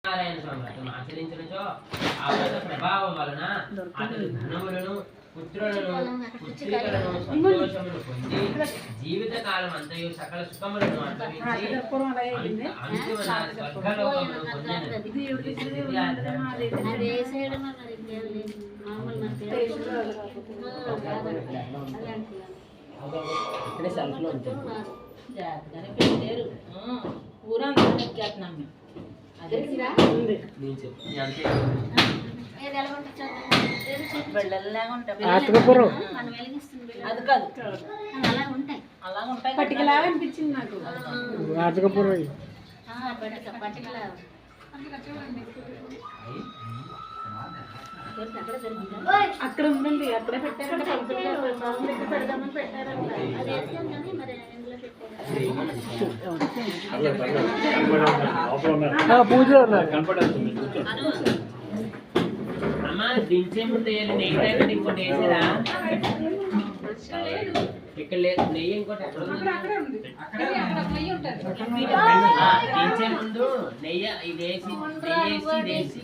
నారాయణ స్వామి వ్రతం ఆచరించినచో ఆ వ్రత ప్రభావం వలన అతడు ధనములను పుత్రులను పుత్రికలను సంతోషమును పొంది జీవిత కాలం అంతయు సకల సుఖములను అనుభవించి అంతిమ స్వర్గలోకమును ఇక్కడే సెల్ఫ్లో ఉంటుంది జాగ్రత్తగానే పెట్టారు ఊరంతా చేస్తున్నాం మేము అదే నేను చెప్తాను అంతే అది కాదు అలా ఉంటాయి పట్టికలాగా అనిపించింది నాకు అక్కడ ఉందండి అక్కడే పెట్టారంటే పెడదామని పెట్టారంట పూజలో అమ్మా దించే ముందు నెయ్యి ఇంకోటి వేసేదా ఇక్కడ లేదు నెయ్యి ఇంకోటి దించే ముందు నెయ్యి ఇది వేసి నెయ్యి వేసి